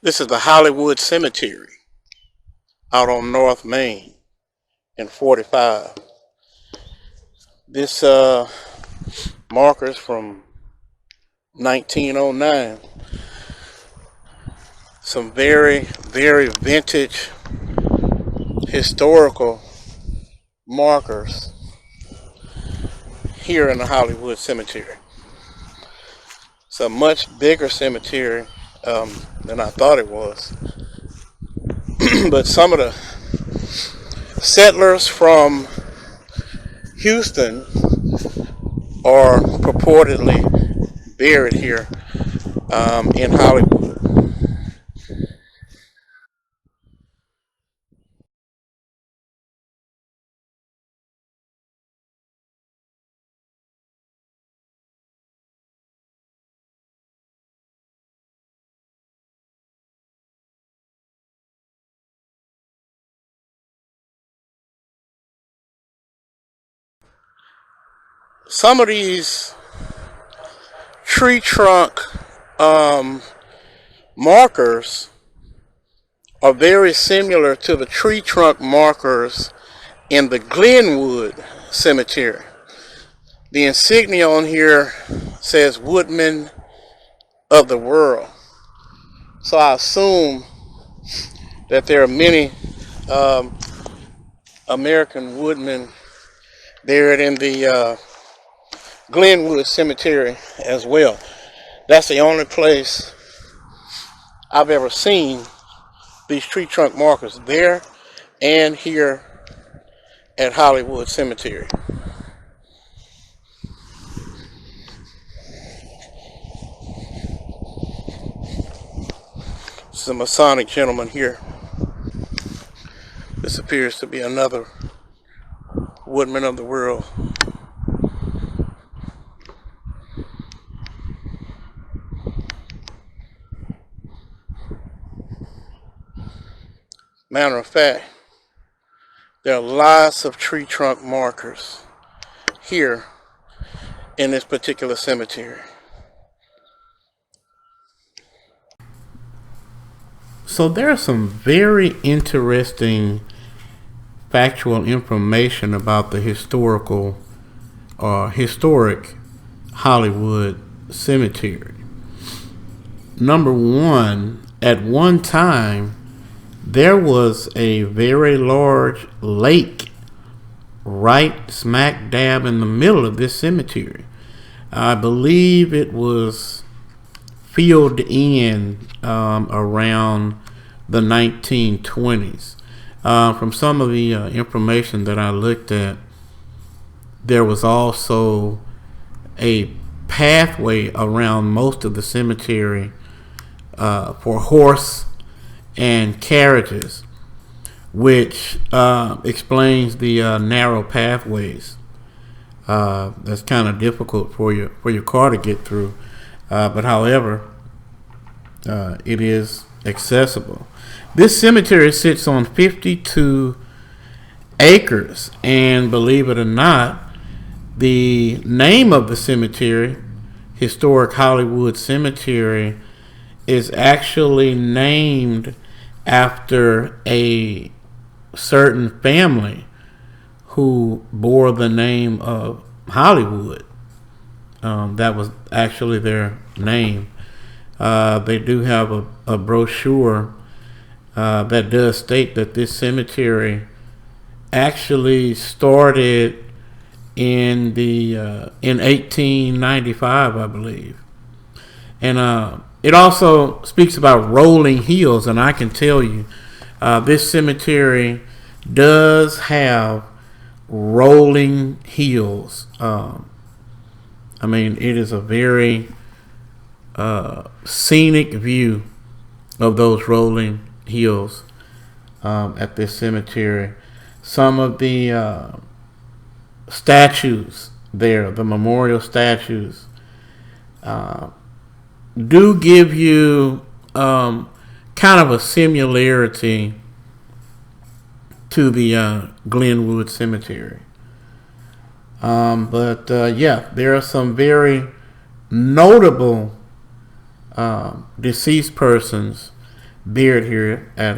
This is the Hollywood Cemetery out on North Main in 45. This marker's from 1909. Some very, very vintage historical markers here in the Hollywood Cemetery. It's a much bigger cemetery than I thought it was. But some of the settlers from Houston are purportedly buried here in Hollywood. Some of these tree trunk um, markers are very similar to the tree trunk markers in the Glenwood Cemetery. The insignia on here says Woodman of the World. So I assume that there are many um, American woodmen buried in the Glenwood Cemetery as well. That's the only place I've ever seen these tree trunk markers, there and here at Hollywood Cemetery. This is a Masonic gentleman here. This appears to be another Woodman of the World. Matter of fact, there are lots of tree trunk markers here in this particular cemetery. So there's some very interesting factual information about the historic Hollywood Cemetery. Number one, at one time, there was a very large lake right smack dab in the middle of this cemetery. I believe it was filled in around the 1920s. From some of the information that I looked at, there was also a pathway around most of the cemetery for horse and carriages, which explains the narrow pathways. That's kind of difficult for your car to get through, but however, it is accessible. This cemetery sits on 52 acres, and believe it or not, the name of the cemetery, Historic Hollywood Cemetery, is actually named after a certain family who bore the name of Hollywood. That was actually their name. They do have a brochure that does state that this cemetery actually started in 1895, I believe, and it also speaks about rolling hills. And I can tell you, this cemetery does have rolling hills. I mean, it is a very scenic view of those rolling hills at this cemetery. Some of the statues there, the memorial statues, do give you kind of a similarity to the Glenwood Cemetery. But yeah, there are some very notable deceased persons Beard here at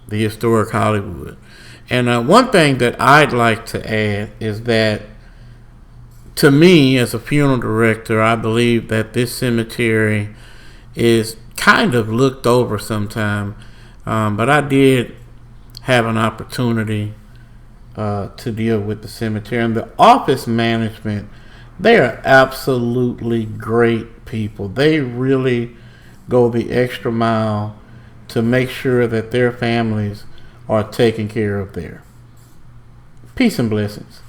the Historic Hollywood. And one thing that I'd like to add is that, to me, as a funeral director, I believe that this cemetery is kind of looked over sometime. But I did have an opportunity to deal with the cemetery. And the office management, they are absolutely great people. They really go the extra mile to make sure that their families are taken care of there. Peace and blessings.